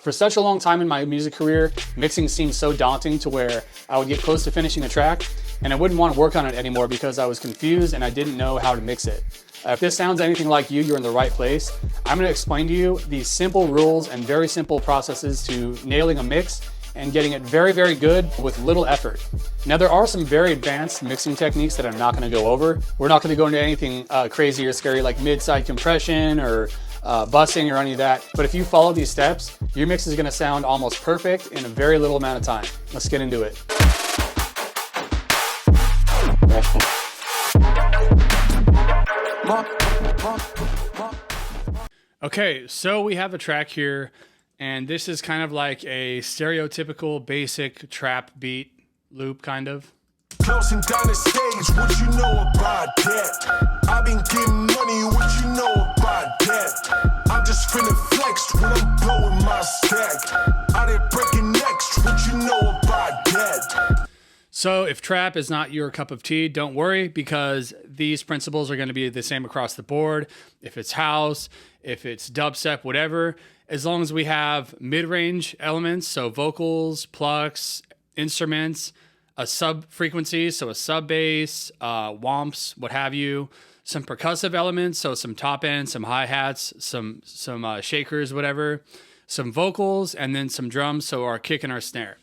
For such a long time in my music career, mixing seemed so daunting to where I would get close to finishing a track and I wouldn't want to work on it anymore because I was confused and I didn't know how to mix it. If this sounds anything like you're in the right place. I'm going to explain to you these simple rules and very simple processes to nailing a mix and getting it very, very good with little effort. Now, there are some very advanced mixing techniques that I'm not going to go over. We're not going to go into anything crazy or scary like mid-side compression or bussing or any of that. But if you follow these steps, your mix is going to sound almost perfect in a very little amount of time. Let's get into it. Okay, so we have a track here, and this is kind of like a stereotypical basic trap beat loop, kind of. Closing down the stage, what you know about that? I've been getting money, what you know about that? I'm just finna flex when I'm blowing my stack. Out there breaking necks, what you know about that? So if trap is not your cup of tea, don't worry, because these principles are going to be the same across the board. If it's house, if it's dubstep, whatever, as long as we have mid-range elements, so vocals, plucks, instruments, a sub frequency, so a sub bass, womps, what have you, some percussive elements, so some top end, some hi-hats, some shakers, whatever, some vocals, and then some drums, so our kick and our snare.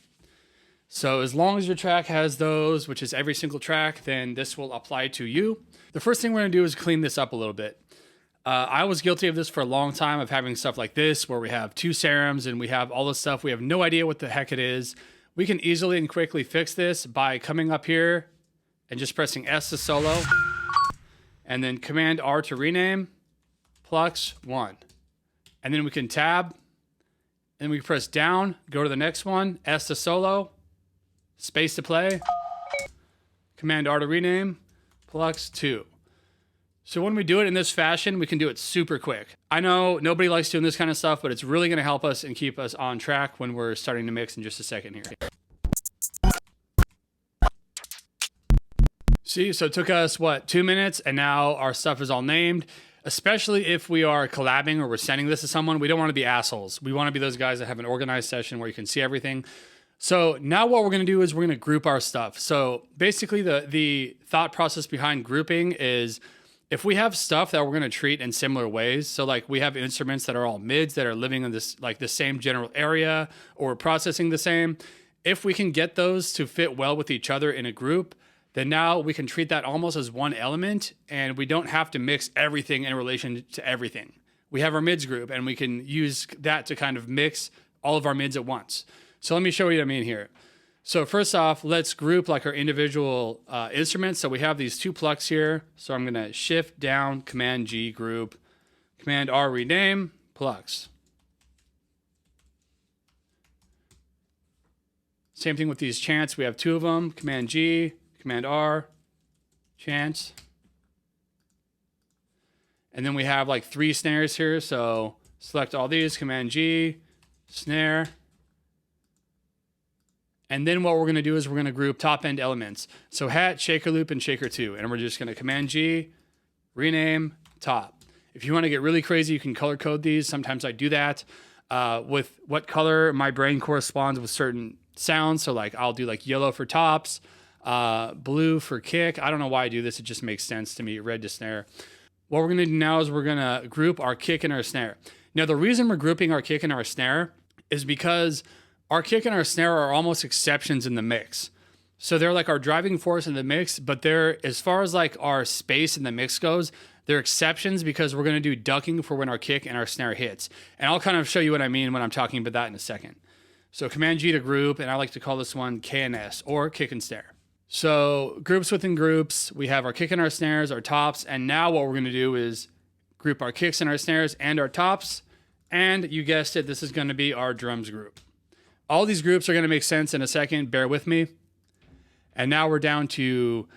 So as long as your track has those, which is every single track, then this will apply to you. The first thing we're gonna do is clean this up a little bit. I was guilty of this for a long time, of having stuff like this, where we have two serums and we have all this stuff. We have no idea what the heck it is. We can easily and quickly fix this by coming up here and just pressing S to solo, and then Command R to rename, Plux 1. And then we can tab, and we press down, go to the next one, S to solo, space to play, Command R to rename, Plux 2. So when we do it in this fashion, we can do it super quick. I know nobody likes doing this kind of stuff, but it's really going to help us and keep us on track when we're starting to mix in just a second here. See, so it took us, 2 minutes, and now our stuff is all named. Especially if we are collabing or we're sending this to someone, we don't want to be assholes. We want to be those guys that have an organized session where you can see everything. So now what we're going to do is we're going to group our stuff. So basically the thought process behind grouping is, if we have stuff that we're going to treat in similar ways, so like we have instruments that are all mids that are living in this, like the same general area or processing the same, if we can get those to fit well with each other in a group, then now we can treat that almost as one element, and we don't have to mix everything in relation to everything. We have our mids group, and we can use that to kind of mix all of our mids at once. So let me show you what I mean here. So first off, let's group like our individual instruments. So we have these two plucks here. So I'm gonna shift down, Command G group, Command R rename, plucks. Same thing with these chants. We have two of them, Command G, Command R, chants. And then we have like 3 snares here. So select all these, Command G, snare. And then what we're going to do is we're going to group top end elements. So hat, shaker loop, and shaker 2. And we're just going to Command G, rename, top. If you want to get really crazy, you can color code these. Sometimes I do that with what color my brain corresponds with certain sounds. So like I'll do like yellow for tops, blue for kick. I don't know why I do this. It just makes sense to me. Red to snare. What we're going to do now is we're going to group our kick and our snare. Now, the reason we're grouping our kick and our snare is because our kick and our snare are almost exceptions in the mix. So they're like our driving force in the mix, but they're, as far as like our space in the mix goes, they're exceptions because we're going to do ducking for when our kick and our snare hits. And I'll kind of show you what I mean when I'm talking about that in a second. So Command G to group, and I like to call this one KNS, or kick and snare. So groups within groups, we have our kick and our snares, our tops, and now what we're going to do is group our kicks and our snares and our tops, and you guessed it, this is going to be our drums group. All these groups are going to make sense in a second. Bear with me. And now we're down to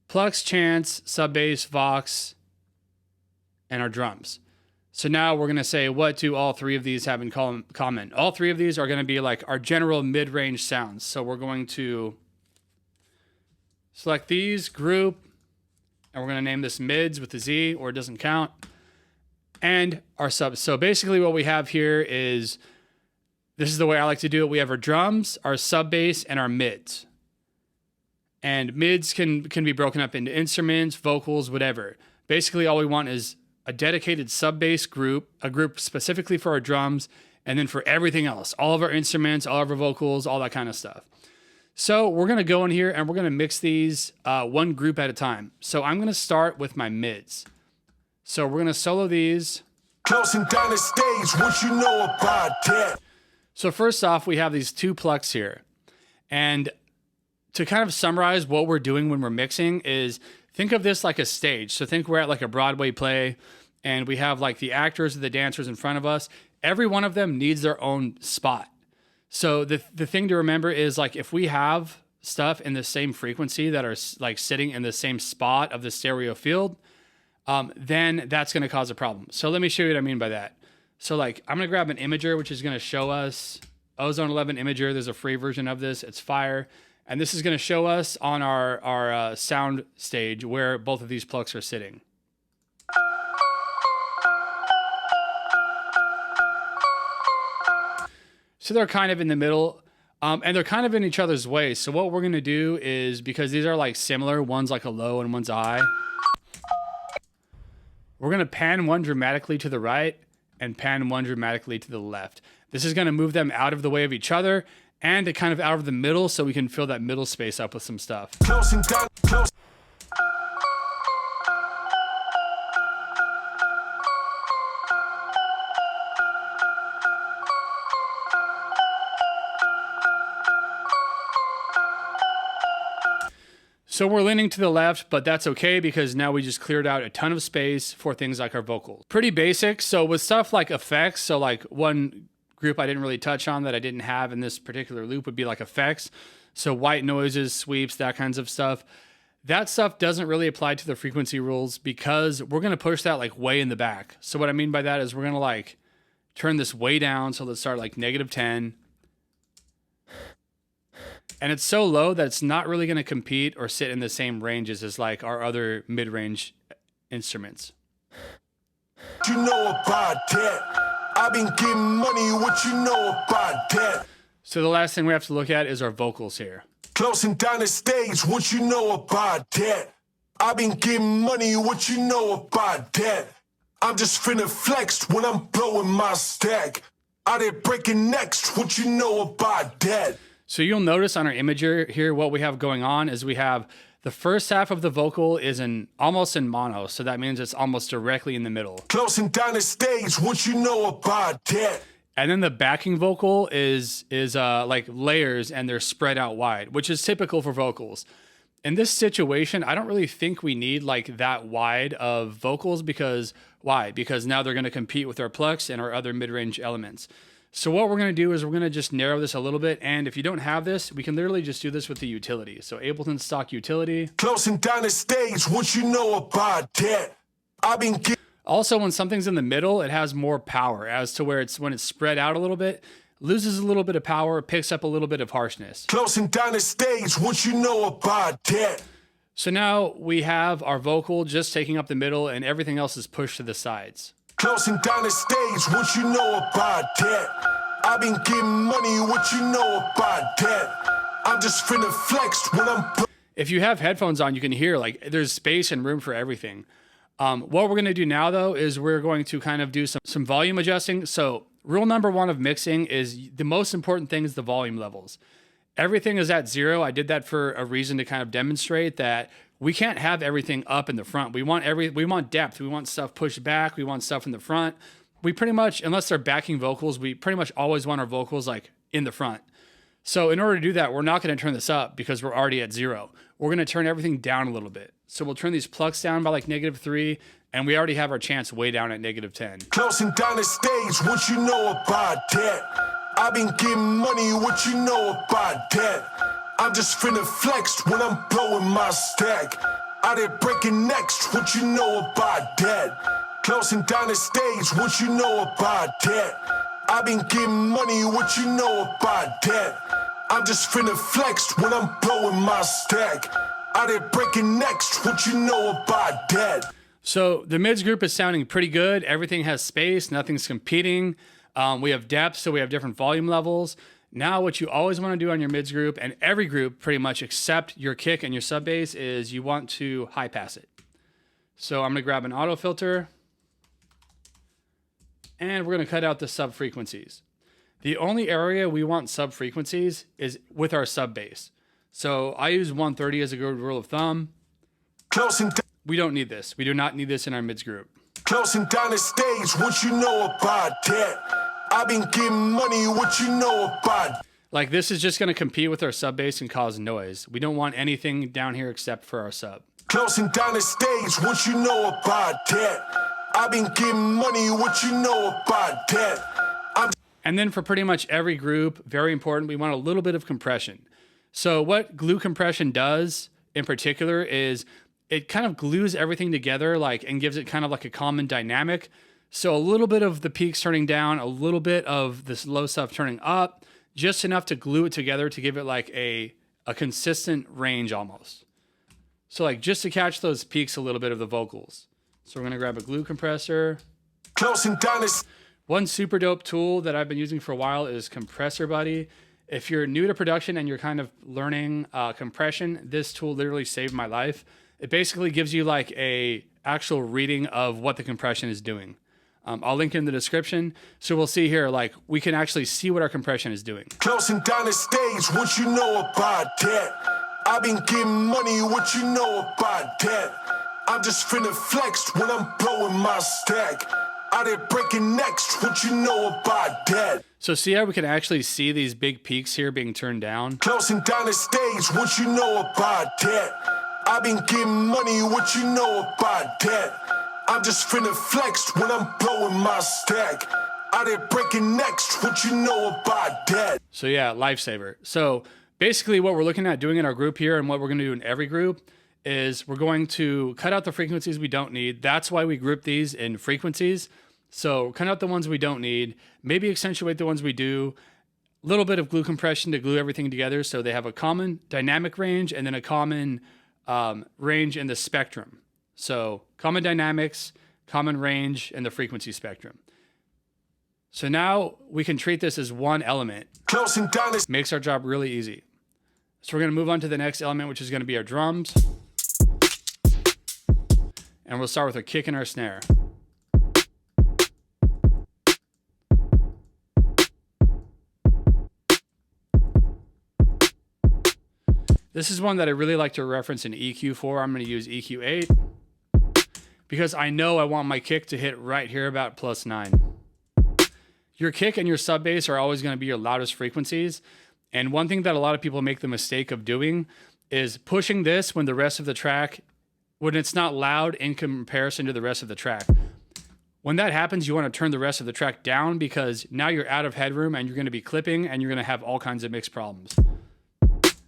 plucks, chants, sub bass, vox, and our drums. So now we're going to say, what do all 3 of these have in common? All 3 of these are going to be like our general mid-range sounds. So we're going to select these, group, and we're going to name this mids with a Z, or it doesn't count, and our subs. So basically what we have here is This is the way I like to do it. We have our drums, our sub bass, and our mids. And mids can be broken up into instruments, vocals, whatever. Basically, all we want is a dedicated sub bass group, a group specifically for our drums, and then for everything else, all of our instruments, all of our vocals, all that kind of stuff. So we're going to go in here and we're going to mix these one group at a time. So I'm going to start with my mids. So we're going to solo these. Closing down the stage, what you know about that? So first off, we have these two plucks here. And to kind of summarize what we're doing when we're mixing is think of this like a stage. So think we're at like a Broadway play and we have like the actors or the dancers in front of us. Every one of them needs their own spot. So the thing to remember is like if we have stuff in the same frequency that are like sitting in the same spot of the stereo field, then that's going to cause a problem. So let me show you what I mean by that. So like I'm going to grab an imager, which is going to show us Ozone 11 imager. There's a free version of this. It's fire. And this is going to show us on our sound stage where both of these plucks are sitting. So they're kind of in the middle, and they're kind of in each other's way. So what we're going to do is, because these are like similar, one's like a low and one's a high, we're going to pan one dramatically to the right and pan one dramatically to the left. This is going to move them out of the way of each other and to kind of out of the middle so we can fill that middle space up with some stuff. Closing down, close. So we're leaning to the left, but that's okay because now we just cleared out a ton of space for things like our vocals. Pretty basic. So with stuff like effects, so like one group I didn't really touch on that I didn't have in this particular loop would be like effects. So white noises, sweeps, that kinds of stuff. That stuff doesn't really apply to the frequency rules because we're going to push that like way in the back. So what I mean by that is we're going to like turn this way down. So let's start like -10. And it's so low that it's not really going to compete or sit in the same ranges as like our other mid-range instruments. You know about that? I've been getting money, what you know about that? So the last thing we have to look at is our vocals here. Closing down the stage, what you know about that? I've been getting money, what you know about that? I'm just finna flex when I'm blowing my stack. Out there breaking next, what you know about that? So you'll notice on our imager here, what we have going on is we have the first half of the vocal is almost in mono. So that means it's almost directly in the middle. Closing down the stage, what you know about that? And then the backing vocal is like layers and they're spread out wide, which is typical for vocals. In this situation, I don't really think we need like that wide of vocals because why? Because now they're going to compete with our plucks and our other mid-range elements. So what we're going to do is we're going to just narrow this a little bit. And if you don't have this, we can literally just do this with the utility. So Ableton stock utility. Closing down the stage, what you know about that? I've been Also, when something's in the middle, it has more power as to where when it's spread out a little bit, loses a little bit of power, picks up a little bit of harshness. Closing down the stage, what you know about that? So now we have our vocal just taking up the middle and everything else is pushed to the sides. Closing down the stage, what you know about that? I've been getting money, what you know about that? I'm just finna flex when I'm... If you have headphones on, you can hear like there's space and room for everything. What we're going to do now though is we're going to kind of do some volume adjusting. So rule number 1 of mixing is the most important thing is the volume levels. Everything is at 0. I did that for a reason to kind of demonstrate that we can't have everything up in the front. We want depth. We want stuff pushed back. We want stuff in the front. We pretty much, unless they're backing vocals, we pretty much always want our vocals like in the front. So in order to do that, we're not going to turn this up because we're already at 0. We're going to turn everything down a little bit. So we'll turn these plucks down by like -3, and we already have our chance way down at -10. Closing down the stage, what you know about that? I've been getting money, what you know about that? I'm just finna flex when I'm blowing my stack. Out there breaking next, what you know about that? Closing down the stage, what you know about that? I've been getting money, what you know about that? I'm just finna flex when I'm blowing my stack. Out there breaking next, what you know about that? So the mids group is sounding pretty good. Everything has space, nothing's competing. We have depth, so we have different volume levels. Now what you always want to do on your mids group, and every group pretty much except your kick and your sub bass, is you want to high pass it. So I'm going to grab an auto filter, and we're going to cut out the sub frequencies. The only area we want sub frequencies is with our sub bass. So I use 130 as a good rule of thumb. We don't need this. We do not need this in our mids group. Closing down the stage, what you know about that? I've been getting money, what you know about? Like, this is just going to compete with our sub bass and cause noise. We don't want anything down here except for our sub. Closing down the stage, what you know about that? I've been getting money, what you know about that? And then for pretty much every group, very important, we want a little bit of compression. So what glue compression does in particular is it kind of glues everything together, like, and gives it kind of like a common dynamic. So a little bit of the peaks turning down, a little bit of this low stuff turning up, just enough to glue it together to give it like a consistent range almost. So like just to catch those peaks a little bit of the vocals. So we're gonna grab a glue compressor. Closing down this. One super dope tool that I've been using for a while is Compressor Buddy. If you're new to production and you're kind of learning compression, this tool literally saved my life. It basically gives you like a actual reading of what the compression is doing. I'll link in the description. So we'll see here, like we can actually see what our compression is doing. Closing down the stage, what you know about that? I've been getting money, what you know about that? I'm just finna flex when I'm blowing my stack. Out there breaking next, what you know about that? So see how we can actually see these big peaks here being turned down? Closing down the stage, what you know about that? I've been getting money, what you know about that? I'm just finna flex when I'm blowing my stack. Out there breaking next, what you know about that? So yeah, lifesaver. So basically what we're looking at doing in our group here and what we're gonna do in every group is we're going to cut out the frequencies we don't need. That's why we group these in frequencies. So cut out the ones we don't need, maybe accentuate the ones we do, a little bit of glue compression to glue everything together so they have a common dynamic range and then a common range in the spectrum. So common dynamics, common range, and the frequency spectrum. So now we can treat this as one element. Closing down this. Makes our job really easy. So we're gonna move on to the next element, which is gonna be our drums. And we'll start with our kick and our snare. This is one that I really like to reference an EQ for. I'm going to use EQ8 because I know I want my kick to hit right here about +9. Your kick and your sub bass are always going to be your loudest frequencies. And one thing that a lot of people make the mistake of doing is pushing this when the rest of the track, when it's not loud in comparison to the rest of the track. When that happens, you want to turn the rest of the track down because now you're out of headroom and you're going to be clipping and you're going to have all kinds of mix problems.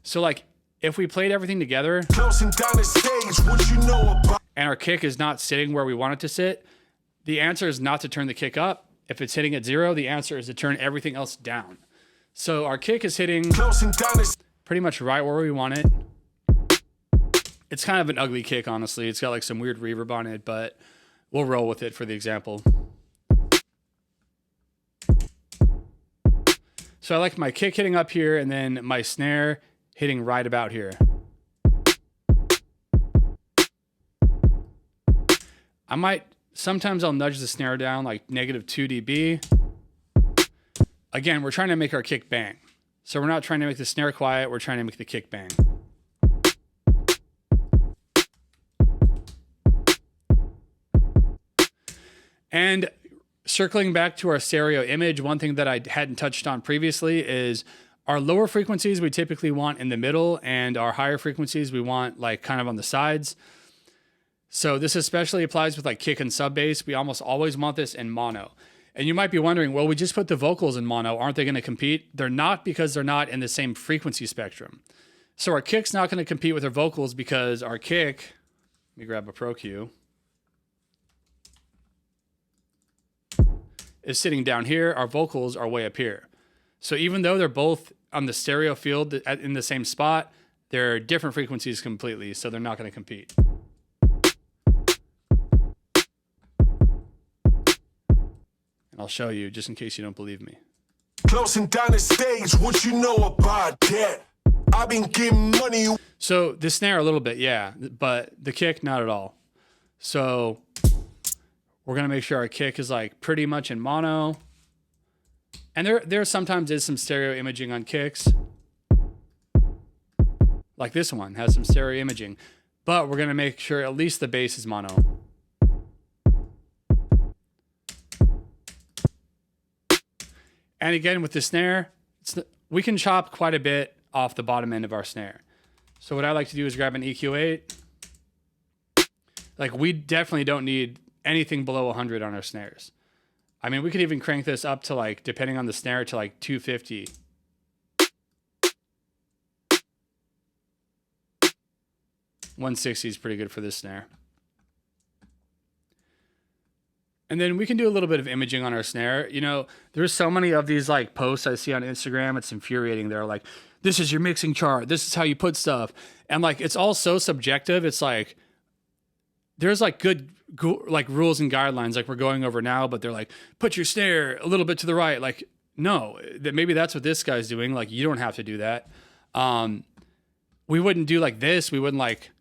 So like, if we played everything together Closing down the stage, what you know about? And our kick is not sitting where we want it to sit, the answer is not to turn the kick up. If it's hitting at 0, the answer is to turn everything else down. So our kick is hitting Closing down the pretty much right where we want it. It's kind of an ugly kick, honestly. It's got like some weird reverb on it, but we'll roll with it for the example. So I like my kick hitting up here and then my snare hitting right about here. Sometimes I'll nudge the snare down like -2 dB. Again, we're trying to make our kick bang. So we're not trying to make the snare quiet, we're trying to make the kick bang. And circling back to our stereo image, one thing that I hadn't touched on previously is our lower frequencies we typically want in the middle and our higher frequencies we want like kind of on the sides. So this especially applies with like kick and sub bass. We almost always want this in mono. And you might be wondering, well, we just put the vocals in mono. Aren't they going to compete? They're not because they're not in the same frequency spectrum. So our kick's not going to compete with our vocals because our kick, let me grab a Pro Cue, is sitting down here. Our vocals are way up here. So even though they're both on the stereo field in the same spot, they're different frequencies completely, so they're not going to compete. And I'll show you just in case you don't believe me. Closing down the stage, what you know about that? I've been getting money. So the snare a little bit, yeah, but the kick, not at all. So we're gonna make sure our kick is like pretty much in mono. And there sometimes is some stereo imaging on kicks. Like this one has some stereo imaging, but we're gonna make sure at least the bass is mono. And again, with the snare, we can chop quite a bit off the bottom end of our snare. So what I like to do is grab an EQ8. Like we definitely don't need anything below 100 on our snares. I mean, we could even crank this up to like, depending on the snare, to like 250. $160 is pretty good for this snare. And then we can do a little bit of imaging on our snare. You know, there's so many of these like posts I see on Instagram. It's infuriating. They're like, this is your mixing chart. This is how you put stuff. And like, it's all so subjective. It's like, there's like good like rules and guidelines like we're going over now, but they're like, put your snare a little bit to the right. Like, no, that maybe that's what this guy's doing. Like, you don't have to do that. We wouldn't do like this. We wouldn't like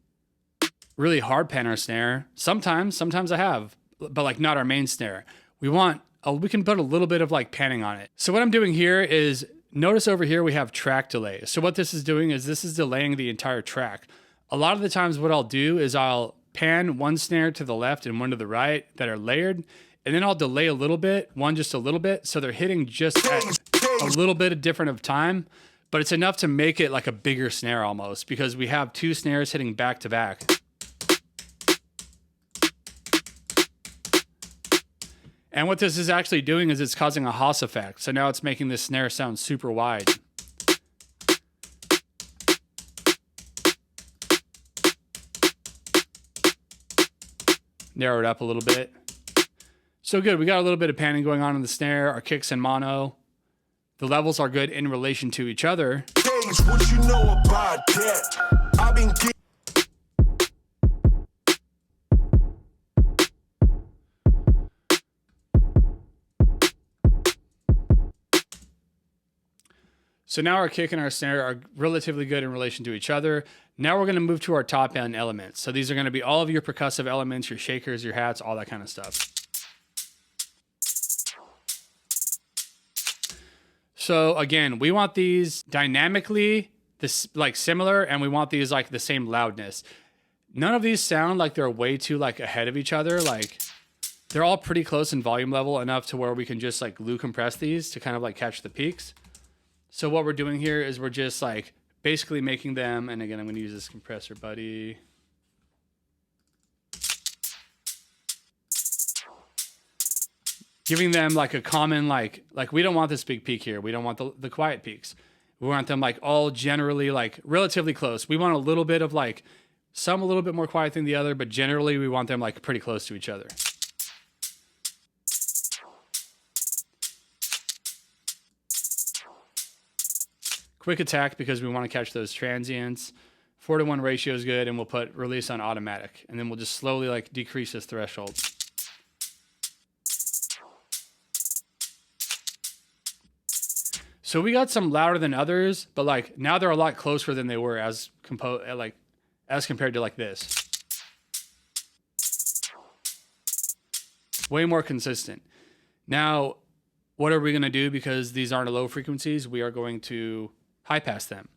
really hard pan our snare. Sometimes I have, but like not our main snare. We can put a little bit of like panning on it. So what I'm doing here is, notice over here we have track delay. So what this is doing is this is delaying the entire track. A lot of the times what I'll do is I'll pan one snare to the left and one to the right that are layered, and then I'll delay a little bit, one just a little bit, so they're hitting just at a little bit of different of time, but it's enough to make it like a bigger snare almost, because we have two snares hitting back to back. And what this is actually doing is it's causing a Haas effect. So now it's making this snare sound super wide. Narrow it up a little bit. So good, we got a little bit of panning going on in the snare, our kicks in mono. The levels are good in relation to each other. What you know about that? I've been getting So now our kick and our snare are relatively good in relation to each other. Now we're gonna move to our top end elements. So these are gonna be all of your percussive elements, your shakers, your hats, all that kind of stuff. So again, we want these dynamically like similar, and we want these like the same loudness. None of these sound like they're way too like ahead of each other. Like they're all pretty close in volume level, enough to where we can just like glue compress these to kind of like catch the peaks. So what we're doing here is we're just like basically making them, and again, I'm going to use this compressor buddy. Giving them like a common, like we don't want this big peak here. We don't want the quiet peaks. We want them like all generally like relatively close. We want a little bit of like some a little bit more quiet than the other, but generally we want them like pretty close to each other. Quick attack because we want to catch those transients. 4:1 ratio is good, and we'll put release on automatic, and then we'll just slowly like decrease this threshold. So we got some louder than others, but like now they're a lot closer than they were as compared to like this. Way more consistent. Now, what are we going to do? Because these aren't low frequencies, we are going to high pass them.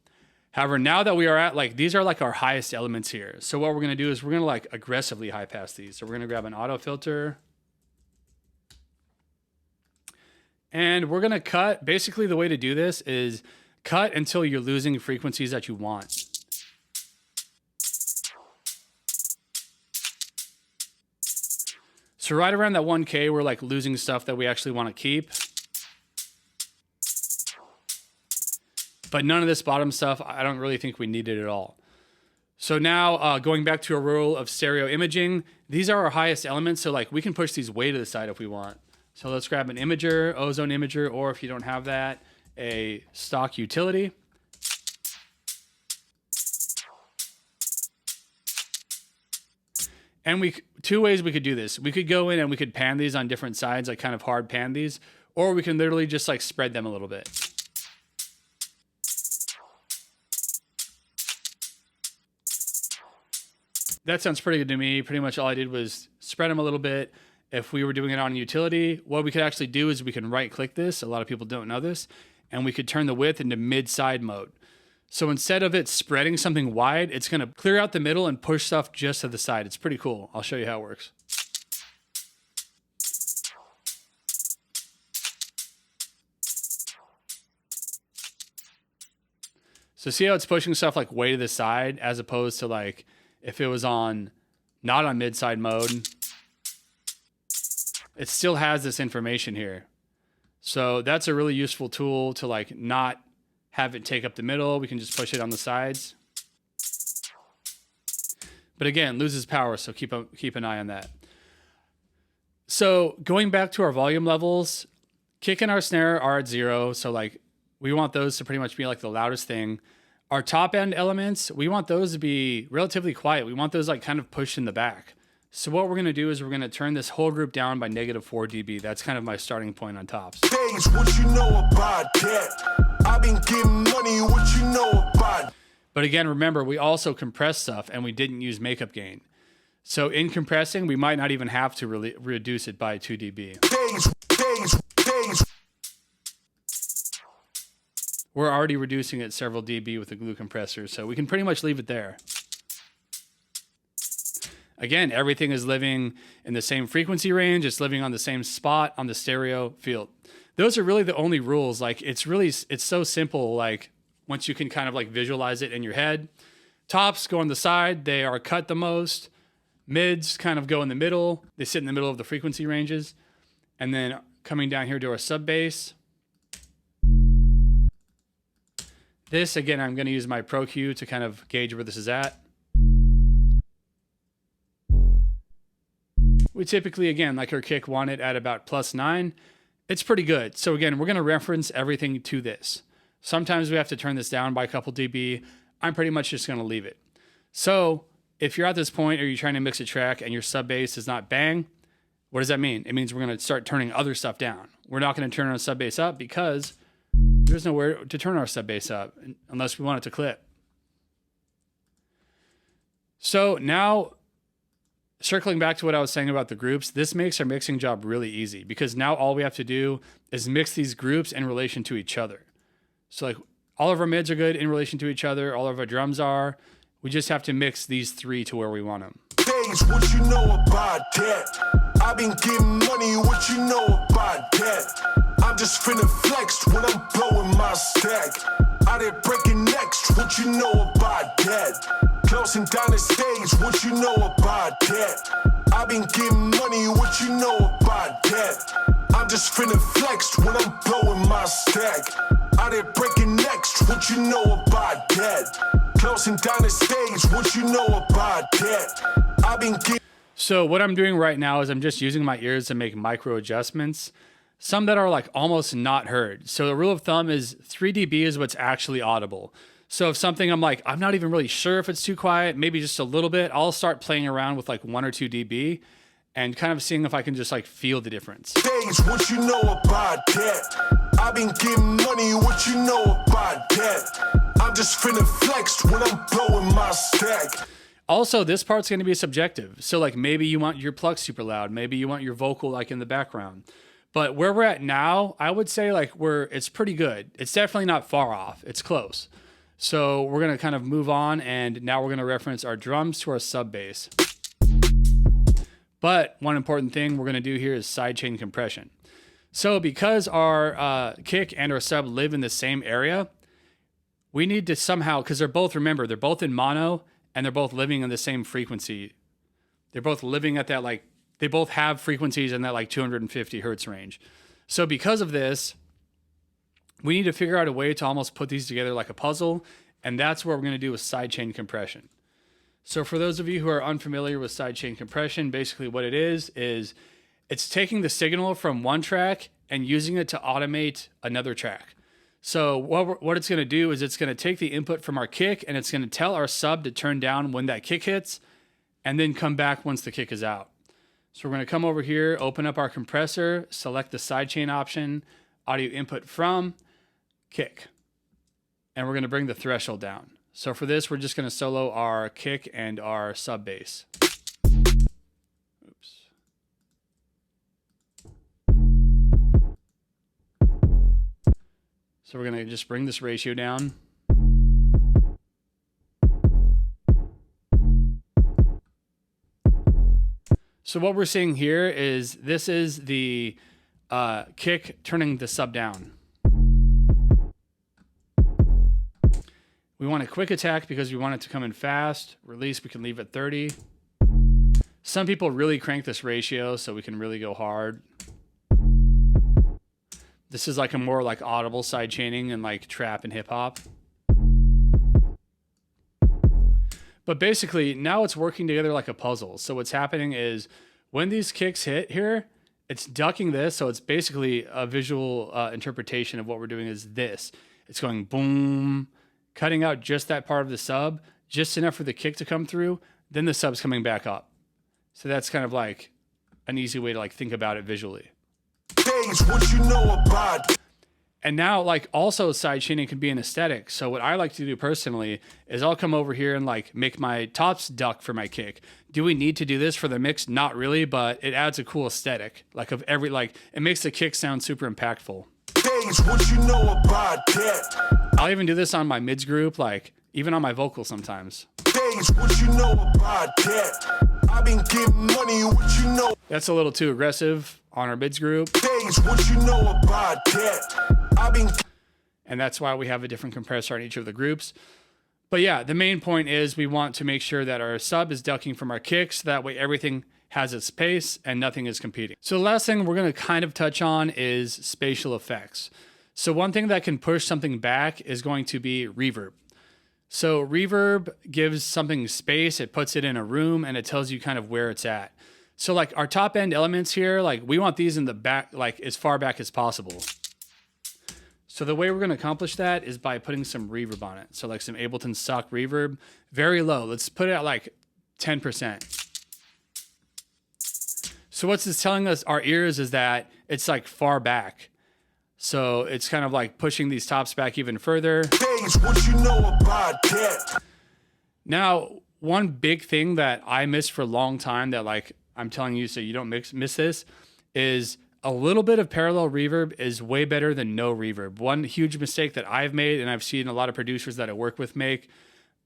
However, now that we are at like, these are like our highest elements here. So what we're going to do is we're going to like aggressively high pass these. So we're going to grab an auto filter. And we're going to cut. Basically, the way to do this is cut until you're losing frequencies that you want. So right around that 1K, we're like losing stuff that we actually want to keep. But none of this bottom stuff, I don't really think we need it at all. So now going back to a rule of stereo imaging, these are our highest elements. So like we can push these way to the side if we want. So let's grab an imager, ozone imager, or if you don't have that, a stock utility. And two ways we could do this. We could go in and we could pan these on different sides, like kind of hard pan these, or we can literally just like spread them a little bit. That sounds pretty good to me. Pretty much all I did was spread them a little bit. If we were doing it on a utility, what we could actually do is we can right click this. A lot of people don't know this. And we could turn the width into mid-side mode. So instead of it spreading something wide, it's going to clear out the middle and push stuff just to the side. It's pretty cool. I'll show you how it works. So see how it's pushing stuff like way to the side as opposed to like if it was on not on mid-side mode, it still has this information here. So that's a really useful tool to like not have it take up the middle. We can just push it on the sides. But again, loses power, so keep an eye on that. So going back to our volume levels, kick and our snare are at 0. So like we want those to pretty much be like the loudest thing. Our top end elements, we want those to be relatively quiet. We want those like kind of pushed in the back. So what we're going to do is we're going to turn this whole group down by -4 dB. That's kind of my starting point on tops. What you know about that? I've been getting money, what you know about? But again, remember, we also compress stuff and we didn't use makeup gain. So in compressing, we might not even have to reduce it by 2 dB. We're already reducing it several dB with the glue compressor, so we can pretty much leave it there. Again, everything is living in the same frequency range. It's living on the same spot on the stereo field. Those are really the only rules. Like it's so simple. Like once you can kind of like visualize it in your head, tops go on the side. They are cut the most. Mids kind of go in the middle. They sit in the middle of the frequency ranges. And then coming down here to our sub bass. This, again, I'm going to use my Pro Q to kind of gauge where this is at. We typically, again, like our kick, want it at about +9. It's pretty good. So again, we're going to reference everything to this. Sometimes we have to turn this down by a couple dB. I'm pretty much just going to leave it. So if you're at this point or you're trying to mix a track and your sub bass is not bang, what does that mean? It means we're going to start turning other stuff down. We're not going to turn our sub bass up because there's nowhere to turn our sub bass up unless we want it to clip. So now, circling back to what I was saying about the groups, this makes our mixing job really easy because now all we have to do is mix these groups in relation to each other. So like all of our mids are good in relation to each other. All of our drums are. We just have to mix these three to where we want them. What you know about that? I've been getting money, what you know about that? I'm just finna flex when I'm blowing my stack. Out there breaking next, what you know about that? Closing down the stage, what you know about that? I've been getting money, what you know about that? I'm just finna flex when I'm blowing my stack. Out there breaking next, what you know about that? Closing down the stage, what you know about that? I've been getting. So what I'm doing right now is I'm just using my ears to make micro adjustments, some that are like almost not heard. So the rule of thumb is 3 dB is what's actually audible. So if something I'm like, I'm not even really sure if it's too quiet, maybe just a little bit, I'll start playing around with like 1 or 2 dB and kind of seeing if I can just like feel the difference. What you know about that? I've been getting money, what you know about that? I'm just finna flex when I'm blowing my stack. Also, this part's going to be subjective. So like maybe you want your pluck super loud, maybe you want your vocal like in the background. But where we're at now, I would say like it's pretty good. It's definitely not far off. It's close. So we're going to kind of move on, and now we're going to reference our drums to our sub bass. But one important thing we're going to do here is sidechain compression. So because our kick and our sub live in the same area, we need to somehow, because they're both in mono, and they're both living in the same frequency. They're both living at that they both have frequencies in that 250 hertz range. So because of this, we need to figure out a way to almost put these together like a puzzle, and that's what we're going to do with sidechain compression. So for those of you who are unfamiliar with sidechain compression, basically what it is it's taking the signal from one track and using it to automate another track. So what it's going to do is it's going to take the input from our kick and it's going to tell our sub to turn down when that kick hits, and then come back once the kick is out. So we're going to come over here, open up our compressor, select the sidechain option, audio input from, kick. And we're going to bring the threshold down. So for this, we're just going to solo our kick and our sub bass. Oops. So we're going to just bring this ratio down. So what we're seeing here is this is the kick turning the sub down. We want a quick attack because we want it to come in fast. Release, we can leave at 30. Some people really crank this ratio so we can really go hard. This is like a more like audible side chaining and like trap and hip hop. But basically now it's working together like a puzzle. So what's happening is when these kicks hit here, it's ducking this. So it's basically a visual interpretation of what we're doing is this. It's going boom, cutting out just that part of the sub, just enough for the kick to come through, then the sub's coming back up. So that's kind of like an easy way to like think about it visually. What you know about. And now like also side chaining can be an aesthetic. So what I like to do personally is I'll come over here and like make my tops duck for my kick. Do we need to do this for the mix? Not really, but it adds a cool aesthetic. Like of every, like it makes the kick sound super impactful. What you know about that? I'll even do this on my mids group, like even on my vocals sometimes. What you know about that? I've been getting money, what you know. That's a little too aggressive on our mids group. What you know about that? I've been. And that's why we have a different compressor on each of the groups. But yeah, the main point is we want to make sure that our sub is ducking from our kicks. That way everything has its pace and nothing is competing. So the last thing we're going to kind of touch on is spatial effects. So one thing that can push something back is going to be reverb. So reverb gives something space, it puts it in a room, and it tells you kind of where it's at. So like our top end elements here, like we want these in the back, like as far back as possible. So the way we're going to accomplish that is by putting some reverb on it. So like some Ableton stock reverb, very low. Let's put it at like 10%. So what's this telling us, our ears, is that it's like far back. So it's kind of like pushing these tops back even further. What you know about that? Now, one big thing that I missed for a long time that like I'm telling you so you don't miss this is a little bit of parallel reverb is way better than no reverb. One huge mistake that I've made and I've seen a lot of producers that I work with make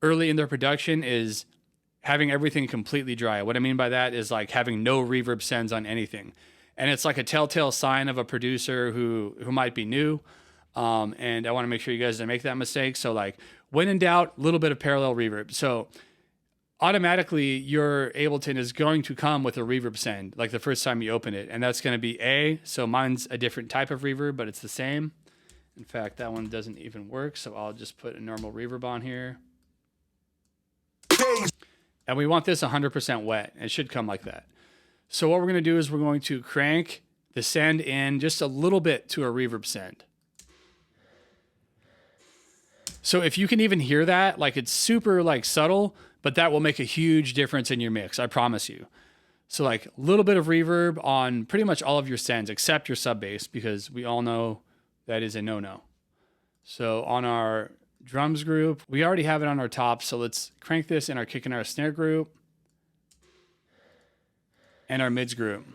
early in their production is having everything completely dry. What I mean by that is like having no reverb sends on anything. And it's like a telltale sign of a producer who might be new. And I want to make sure you guys don't make that mistake. So like when in doubt, a little bit of parallel reverb. So automatically your Ableton is going to come with a reverb send like the first time you open it. And that's going to be A. So mine's a different type of reverb, but it's the same. In fact, that one doesn't even work. So I'll just put a normal reverb on here. And we want this 100% wet. It should come like that. So what we're going to do is we're going to crank the send in just a little bit to a reverb send. So if you can even hear that, like it's super like subtle, but that will make a huge difference in your mix, I promise you. So like a little bit of reverb on pretty much all of your sends except your sub bass, because we all know that is a no-no. So on our drums group, we already have it on our top, so let's crank this in our kick and our snare group. And our mids group.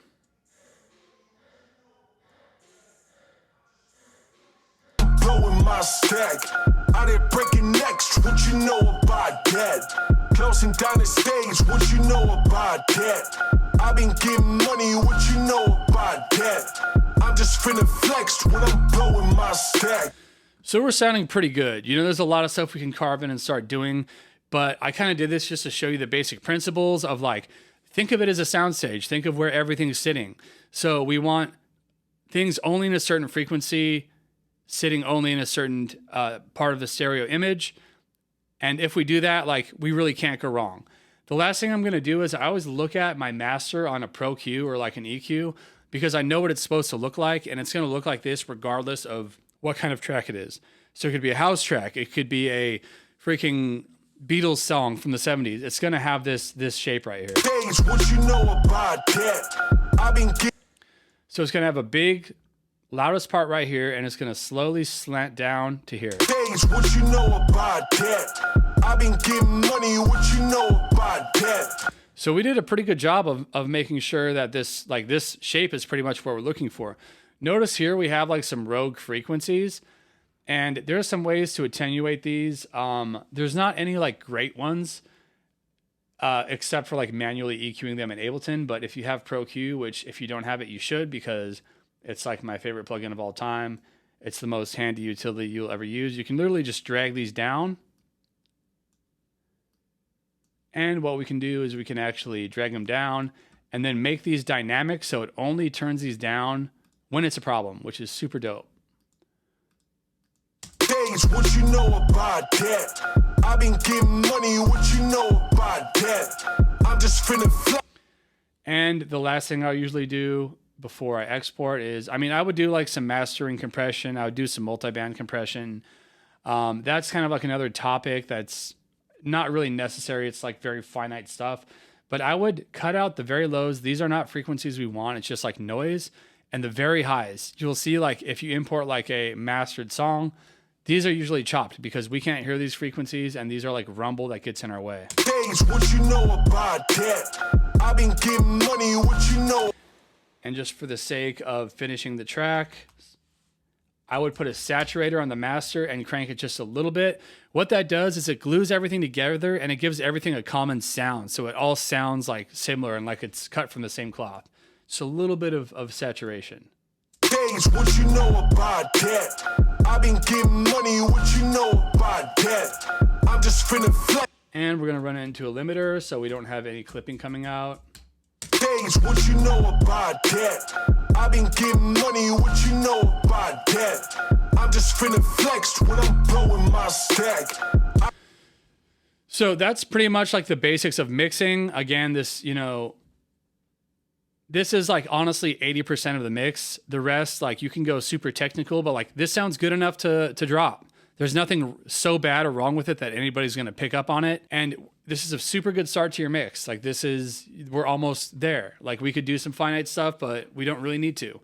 Blowing my stack. Out there breaking necks. What you know about that? Closing down the stage. What you know about that? I've been getting money. What you know about that? I'm just finna flex when I'm blowing my stack. So we're sounding pretty good. You know, there's a lot of stuff we can carve in and start doing, but I kind of did this just to show you the basic principles of like, think of it as a soundstage. Think of where everything's sitting. So we want things only in a certain frequency, sitting only in a certain part of the stereo image. And if we do that, like we really can't go wrong. The last thing I'm going to do is I always look at my master on a Pro Q or like an EQ because I know what it's supposed to look like. And it's going to look like this regardless of what kind of track it is. So it could be a house track. It could be a freaking Beatles song from the 70s. It's going to have this shape right here. What you know about that? I've been So it's going to have a big, loudest part right here, and it's going to slowly slant down to here. What you know about that? I've been getting money. What you know about that? So we did a pretty good job of making sure that this shape is pretty much what we're looking for. Notice here we have like some rogue frequencies, and there are some ways to attenuate these. There's not any like great ones, except for like manually EQing them in Ableton. But if you have Pro Q, which if you don't have it, you should, because it's like my favorite plugin of all time. It's the most handy utility you'll ever use. You can literally just drag these down. And what we can do is we can actually drag them down and then make these dynamic so it only turns these down when it's a problem, which is super dope. What you know about that? I've been getting money. What you know about that? I'm just finna fly. And the last thing I usually do before I export is, I mean, I would do like some mastering compression. I would do some multiband compression. That's kind of like another topic that's not really necessary. It's like very finite stuff, but I would cut out the very lows. These are not frequencies we want. It's just like noise. And the very highs, you'll see like if you import like a mastered song, these are usually chopped because we can't hear these frequencies, and these are like rumble that gets in our way. What you know about that? I've been getting money. What you know. And just for the sake of finishing the track, I would put a saturator on the master and crank it just a little bit. What that does is it glues everything together and it gives everything a common sound. So it all sounds like similar and like it's cut from the same cloth. So a little bit of saturation. What you know about that? I've been getting money. What you know about that? I'm just finna flex. And we're gonna run it into a limiter so we don't have any clipping coming out. What you know about that? I've been getting money. What you know about that? I'm just finna flex when I'm blowing my stack. So that's pretty much like the basics of mixing. Again, this, this is like honestly 80% of the mix. The rest, like you can go super technical, but like this sounds good enough to drop. There's nothing so bad or wrong with it that anybody's going to pick up on it. And this is a super good start to your mix. Like we're almost there. Like we could do some finite stuff, but we don't really need to.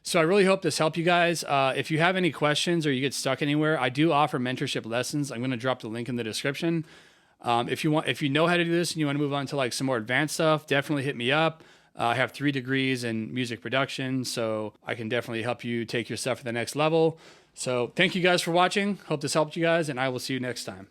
So I really hope this helped you guys. If you have any questions or you get stuck anywhere, I do offer mentorship lessons. I'm going to drop the link in the description. If you know how to do this and you want to move on to like some more advanced stuff, definitely hit me up. I have 3 degrees in music production, so I can definitely help you take your stuff to the next level. So thank you guys for watching. Hope this helped you guys, and I will see you next time.